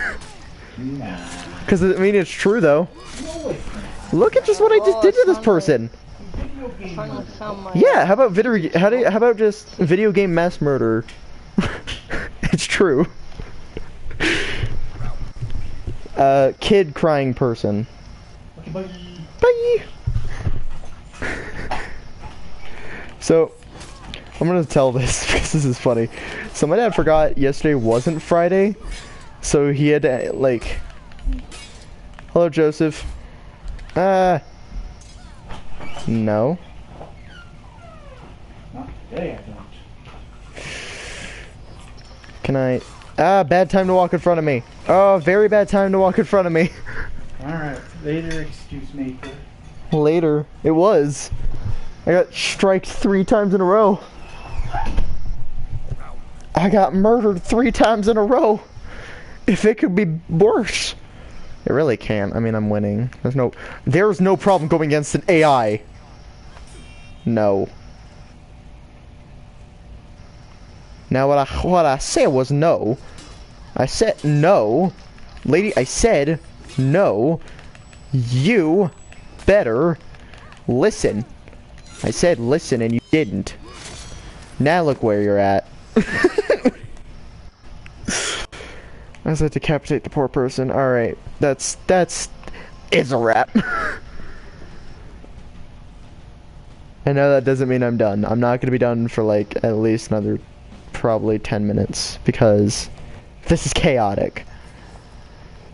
Nah. Because I mean, it's true though. No, it's not. Look at just what I just did to this person. Video game Finally murder. found my... Yeah, how about how about just video game mass murder? It's true. Kid crying person. Okay, bye. Bye. So, I'm gonna tell this because this is funny. So my dad forgot yesterday wasn't Friday, so he had to like. Hello, Joseph. No. Not today, I don't. Can I? Bad time to walk in front of me. Oh, very bad time to walk in front of me. Alright, later excuse maker. Later, it was. I got striked 3 times in a row. I got murdered 3 times in a row. If it could be worse. It really can't. I mean, I'm winning. There's no problem going against an AI. No. Now what I said was no. I said no. Lady, I said no. You better listen. I said listen and you didn't. Now look where you're at. As I decapitate the poor person. Alright, it's a wrap. I know that doesn't mean I'm done. I'm not gonna be done for like at least another probably 10 minutes because this is chaotic.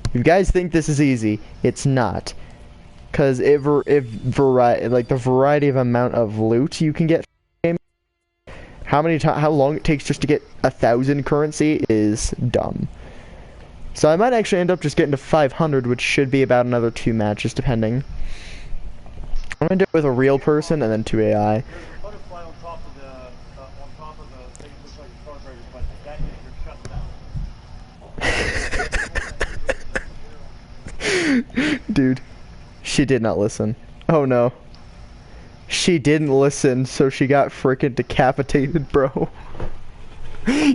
If you guys think this is easy, it's not. Cause if the variety of amount of loot you can get from the game, how long it takes just to get 1,000 currency is dumb. So I might actually end up just getting to 500, which should be about another 2 matches depending. I'm gonna do it with a real person and then 2 AI. Butterfly on top of the thing that looks like a carburetor, but that is your shutdown. Dude, she did not listen. Oh no. She didn't listen, so she got freaking decapitated, bro.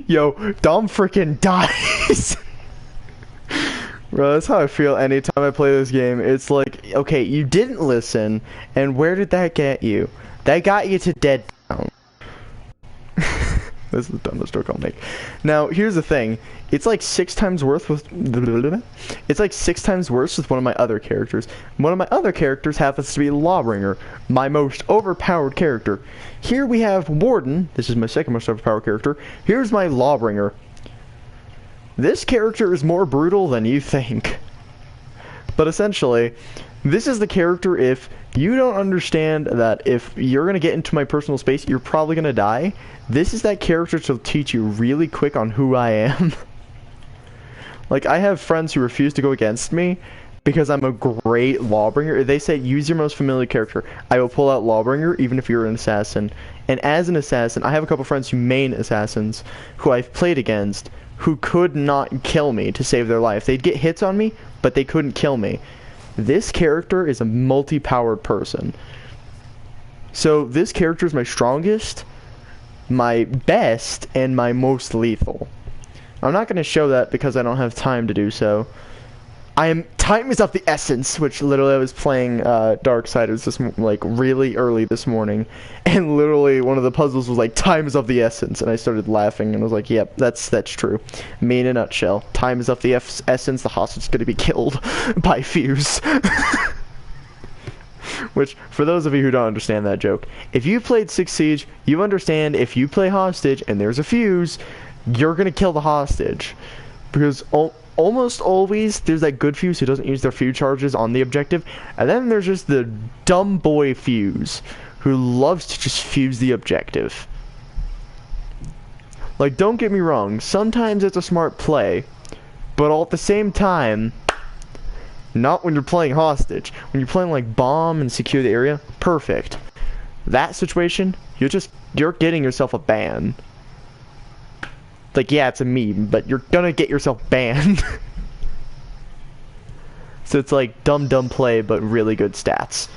Yo, Dom freaking dies. Bro, that's how I feel anytime I play this game. It's like, okay, you didn't listen, and where did that get you? That got you to dead down. This is the dumbest joke I'll make. Now, here's the thing. It's like 6 times worse with... It's like 6 times worse with one of my other characters. One of my other characters happens to be Lawbringer, my most overpowered character. Here we have Warden. This is my second most overpowered character. Here's my Lawbringer. This character is more brutal than you think. But essentially, this is the character if you don't understand that if you're going to get into my personal space, you're probably going to die. This is that character to teach you really quick on who I am. Like, I have friends who refuse to go against me because I'm a great Lawbringer. They say use your most familiar character. I will pull out Lawbringer even if you're an assassin. And as an assassin, I have a couple friends who main assassins who I've played against who could not kill me to save their life. They'd get hits on me, but they couldn't kill me. This character is a multi-powered person. So this character is my strongest, my best, and my most lethal. I'm not going to show that because I don't have time to do so. Time is of the essence, which literally I was playing Darksiders this like really early this morning, and literally one of the puzzles was like time is of the essence, and I started laughing and I was like, yep, that's true. Me in a nutshell, time is of the essence. The hostage is going to be killed by Fuse. Which, for those of you who don't understand that joke, if you played 6 Siege, you understand if you play hostage and there's a fuse, you're going to kill the hostage. Because almost always, there's that good fuse who doesn't use their fuse charges on the objective, and then there's just the dumb boy fuse who loves to just fuse the objective. Like, don't get me wrong, sometimes it's a smart play, but all at the same time, not when you're playing hostage. When you're playing like bomb and secure the area, perfect. That situation, you're getting yourself a ban. Like, yeah, it's a meme, but you're gonna get yourself banned. So it's like dumb play, but really good stats.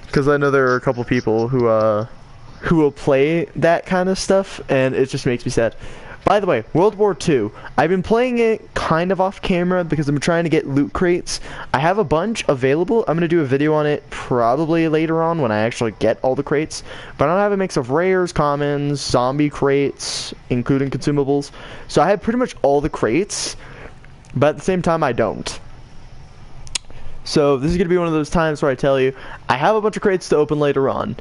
Because I know there are a couple people who will play that kind of stuff, and it just makes me sad. By the way, World War II. I've been playing it kind of off camera because I'm trying to get loot crates. I have a bunch available. I'm going to do a video on it probably later on when I actually get all the crates. But I don't have a mix of rares, commons, zombie crates, including consumables. So I have pretty much all the crates, but at the same time I don't. So this is going to be one of those times where I tell you, I have a bunch of crates to open later on.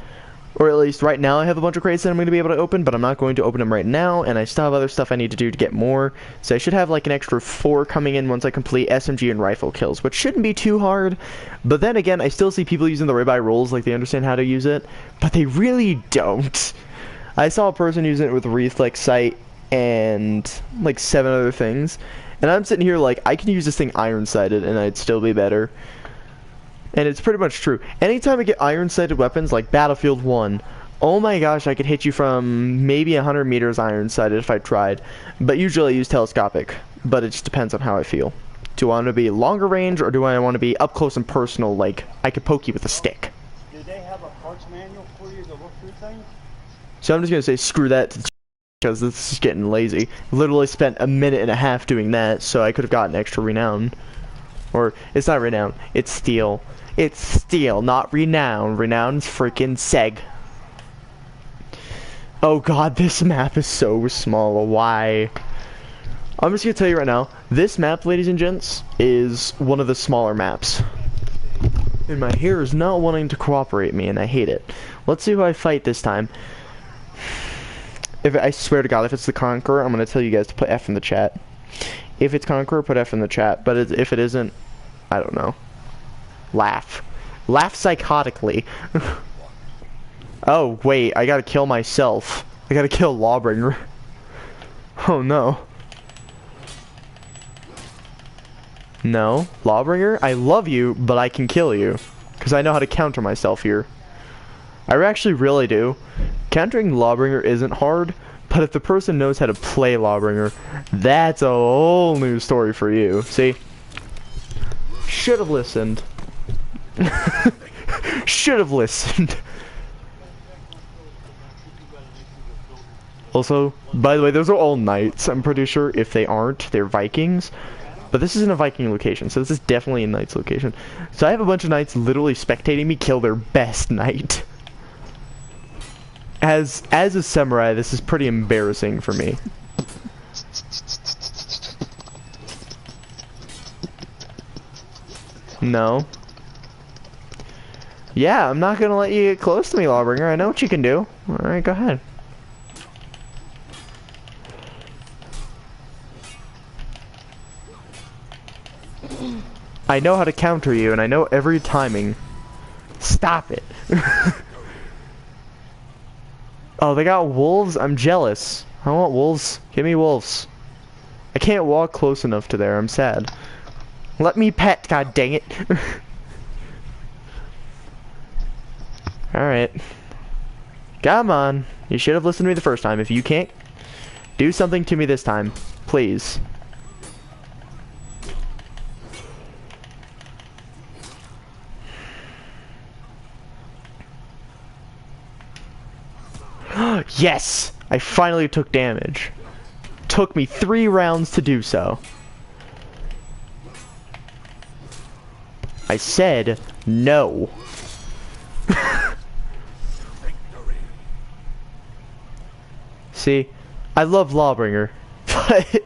Or at least right now I have a bunch of crates that I'm going to be able to open, but I'm not going to open them right now, and I still have other stuff I need to do to get more. So I should have like an extra 4 coming in once I complete SMG and rifle kills, which shouldn't be too hard. But then again, I still see people using the ribeye rolls like they understand how to use it, but they really don't. I saw a person using it with reflex sight and like 7 other things, and I'm sitting here like, I can use this thing iron-sighted and I'd still be better. And it's pretty much true. Anytime I get iron-sighted weapons like Battlefield 1, oh my gosh, I could hit you from maybe 100 meters iron-sighted if I tried. But usually I use telescopic, but it just depends on how I feel. Do I want to be longer range, or do I want to be up close and personal, like I could poke you with a stick? Do they have a parts manual for you to look through things? So I'm just going to say screw that, because this is getting lazy. Literally spent a minute and a half doing that, so I could have gotten extra renown. Or, it's not renown, it's steel. It's steel, not renown. Renown's freaking seg. Oh god, this map is so small. Why? I'm just gonna tell you right now, this map, ladies and gents, is one of the smaller maps. And my hair is not wanting to cooperate me, and I hate it. Let's see who I fight this time. I swear to god, if it's the Conqueror, I'm gonna tell you guys to put F in the chat. If it's Conqueror, put F in the chat. But if it isn't, I don't know. Laugh. Laugh psychotically. Oh, wait, I gotta kill myself. I gotta kill Lawbringer. Oh, no. No, Lawbringer, I love you, but I can kill you. Because I know how to counter myself here. I actually really do. Countering Lawbringer isn't hard, but if the person knows how to play Lawbringer, that's a whole new story for you. See? Should have listened. Should have listened. Also, by the way, those are all knights, I'm pretty sure. If they aren't, they're Vikings. But this isn't a Viking location, so this is definitely a knight's location. So I have a bunch of knights literally spectating me kill their best knight. As a samurai, this is pretty embarrassing for me. No. Yeah, I'm not gonna let you get close to me, Lawbringer. I know what you can do. Alright, go ahead. I know how to counter you, and I know every timing. Stop it. Oh, they got wolves? I'm jealous. I want wolves. Give me wolves. I can't walk close enough to there. I'm sad. Let me pet, god dang it. Alright. Come on. You should have listened to me the first time. If you can't do something to me this time, please. Yes! I finally took damage. Took me 3 rounds to do so. I said no. See, I love Lawbringer, but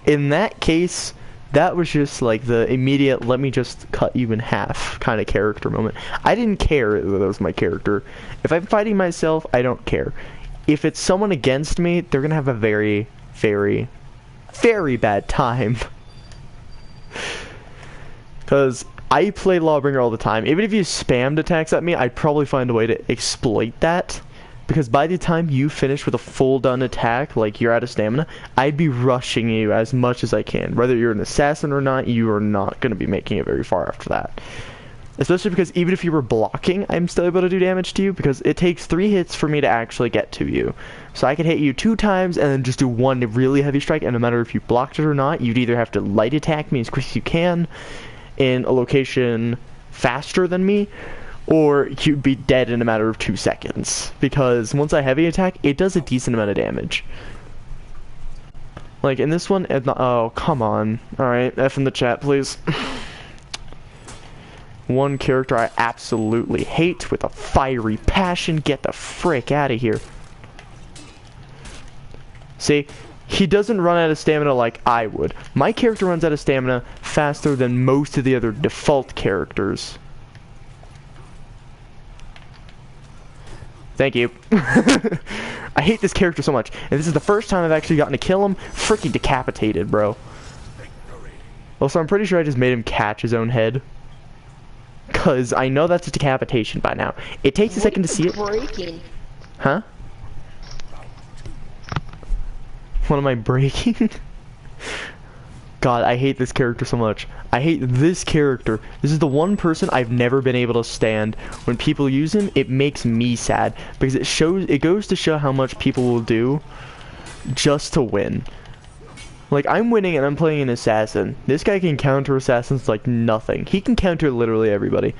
in that case, that was just like the immediate let me just cut you in half kind of character moment. I didn't care that was my character. If I'm fighting myself, I don't care. If it's someone against me, they're gonna have a very, very, very bad time. Because I play Lawbringer all the time. Even if you spammed attacks at me, I'd probably find a way to exploit that. Because by the time you finish with a full done attack, like you're out of stamina, I'd be rushing you as much as I can. Whether you're an assassin or not, you are not going to be making it very far after that. Especially because even if you were blocking, I'm still able to do damage to you because it takes 3 hits for me to actually get to you. So I could hit you 2 times and then just do 1 really heavy strike, and no matter if you blocked it or not, you'd either have to light attack me as quick as you can in a location faster than me, or you'd be dead in a matter of 2 seconds. Because once I heavy attack, it does a decent amount of damage. Like in this one, oh, come on. Alright, F in the chat, please. One character I absolutely hate with a fiery passion. Get the frick out of here. See, he doesn't run out of stamina like I would. My character runs out of stamina faster than most of the other default characters. Thank you. I hate this character so much. And this is the first time I've actually gotten to kill him. Freaking decapitated, bro. Also, I'm pretty sure I just made him catch his own head. Because I know that's a decapitation by now. It takes a second to see it. Breaking. Huh? What am I breaking? God, I hate this character so much. I hate this character. This is the one person I've never been able to stand. When people use him, it makes me sad. Because it goes to show how much people will do just to win. Like, I'm winning and I'm playing an assassin. This guy can counter assassins like nothing. He can counter literally everybody.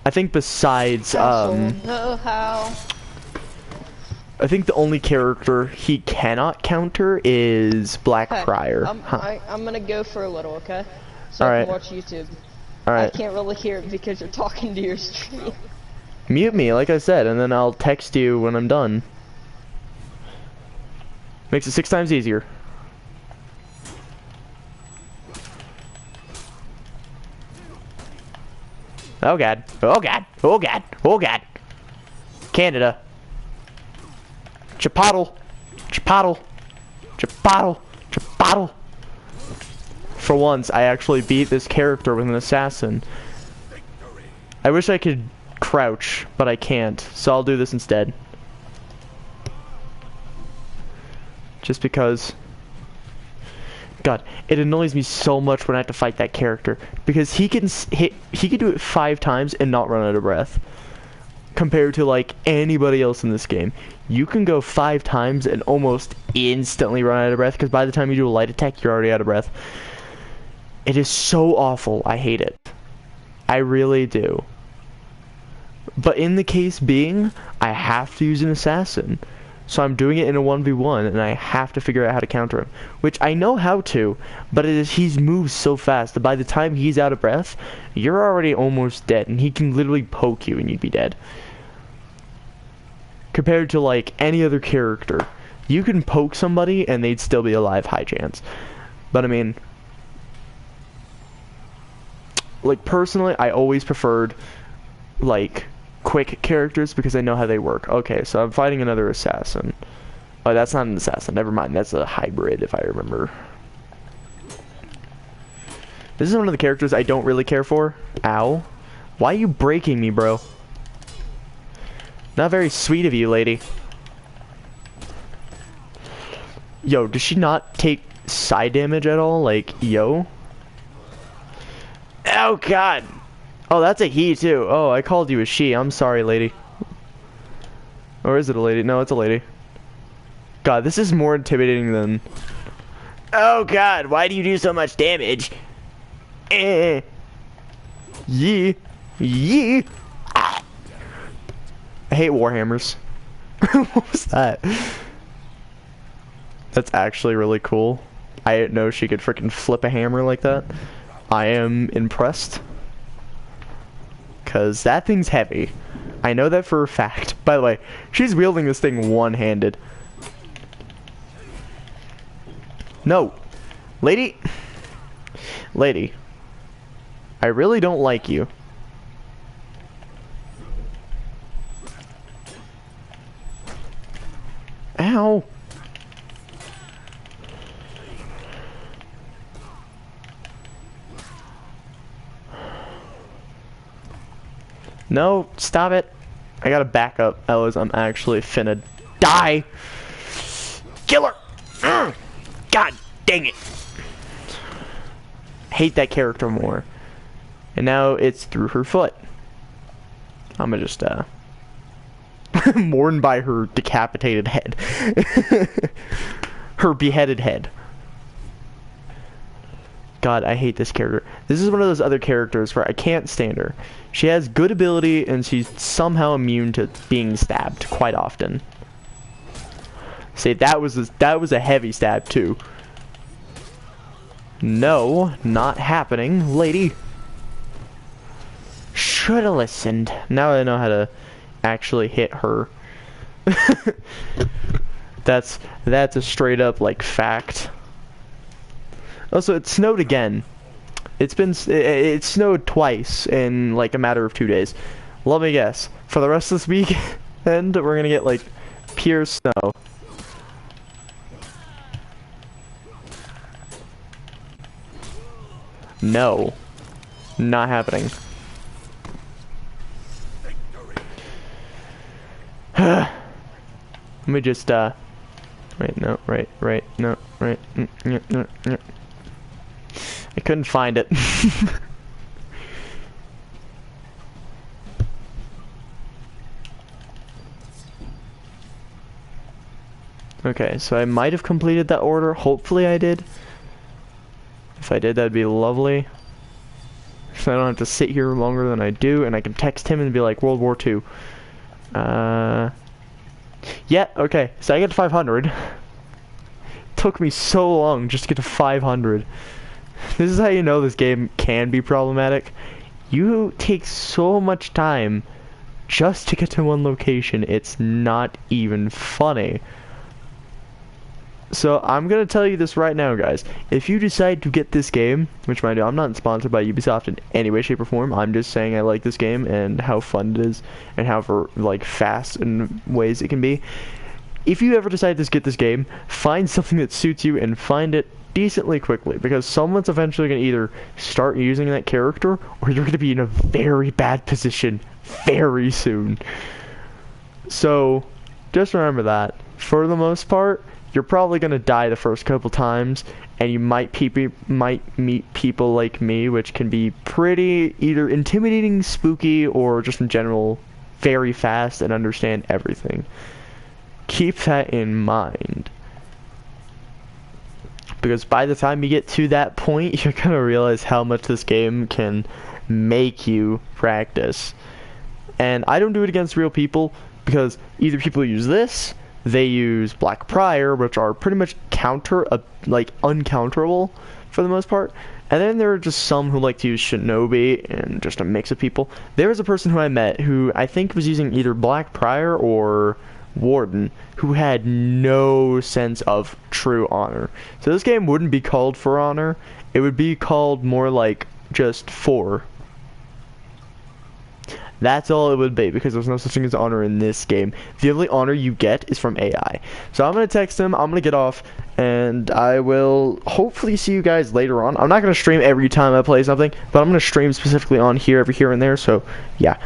I think besides, know-how. I think the only character he cannot counter is Black Crier. I'm gonna go for a little, okay? So All I right. can watch YouTube. Alright. I can't really hear it because you're talking to your stream. Mute me, like I said, and then I'll text you when I'm done. Makes it 6 times easier. Oh god. Oh god. Oh god. Oh god. Canada. Chipotle. Chipotle. Chipotle. Chipotle. For once, I actually beat this character with an assassin. I wish I could crouch, but I can't, so I'll do this instead. Just because... God, it annoys me so much when I have to fight that character. Because he can do it 5 times and not run out of breath. Compared to, like, anybody else in this game. You can go 5 times and almost instantly run out of breath, because by the time you do a light attack, you're already out of breath. It is so awful. I hate it. I really do. But in the case being, I have to use an assassin. So I'm doing it in a 1v1, and I have to figure out how to counter him. Which I know how to, but he moves so fast that by the time he's out of breath, you're already almost dead, and he can literally poke you and you'd be dead. Compared to, like, any other character. You can poke somebody and they'd still be alive, high chance. But, I mean... Like, personally, I always preferred, like... quick characters because I know how they work. Okay, so I'm fighting another assassin. Oh, that's not an assassin. Never mind. That's a hybrid, if I remember. This is one of the characters I don't really care for. Ow. Why are you breaking me, bro? Not very sweet of you, lady. Yo, does she not take side damage at all? Like, yo? Oh, God. Oh, that's a he, too. Oh, I called you a she. I'm sorry, lady. Or is it a lady? No, it's a lady. God, this is more intimidating than... Oh, God, why do you do so much damage? Eh. Yee. Yee. Ah. I hate warhammers. What was that? That's actually really cool. I didn't know she could freaking flip a hammer like that. I am impressed. Cause that thing's heavy. I know that for a fact. By the way, she's wielding this thing one-handed. No. Lady. Lady. I really don't like you. Ow. No, stop it. I gotta back up, otherwise I'm actually finna die. Kill her! God dang it. Hate that character more. And now it's through her foot. I'm gonna just, mourn by her decapitated head. Her beheaded head. God, I hate this character. This is one of those other characters where I can't stand her. She has good ability and she's somehow immune to being stabbed quite often. See, that was a heavy stab too. No, not happening, lady. Shoulda listened. Now I know how to actually hit her. That's a straight up like fact. Also, it snowed again. It snowed twice in like a matter of 2 days. Let me guess. For the rest of this weekend, we're gonna get like pure snow. No, not happening. Let me just wait, no, right, no, right, no. I couldn't find it. Okay, so I might have completed that order. Hopefully I did. If I did, that'd be lovely. So I don't have to sit here longer than I do, and I can text him and be like, World War II. Yeah, okay, so I get to 500. Took me so long just to get to 500. This is how you know this game can be problematic. You take so much time just to get to one location, it's not even funny. So I'm gonna tell you this right now, guys. If you decide to get this game, which mind you, I'm not sponsored by Ubisoft in any way, shape, or form. I'm just saying I like this game and how fun it is and how like fast in ways it can be. If you ever decide to get this game, find something that suits you and find it decently quickly, because someone's eventually gonna either start using that character or you're gonna be in a very bad position very soon. So just remember that. For the most part, you're probably gonna die the first couple times, and you might meet people like me, which can be pretty either intimidating, spooky, or just in general very fast and understand everything. Keep that in mind, because by the time you get to that point, you're gonna realize how much this game can make you practice. And I don't do it against real people, because either people use this, they use Black Prior, which are pretty much uncounterable for the most part. And then there are just some who like to use Shinobi and just a mix of people. There was a person who I met who I think was using either Black Prior or Warden, who had no sense of true honor. So this game wouldn't be called For Honor. It would be called more like just For. That's all it would be, because there's no such thing as honor in this game. The only honor you get is from AI. So I'm going to text him, I'm going to get off, and I will hopefully see you guys later on. I'm not going to stream every time I play something, but I'm going to stream specifically on here, every here and there, so yeah.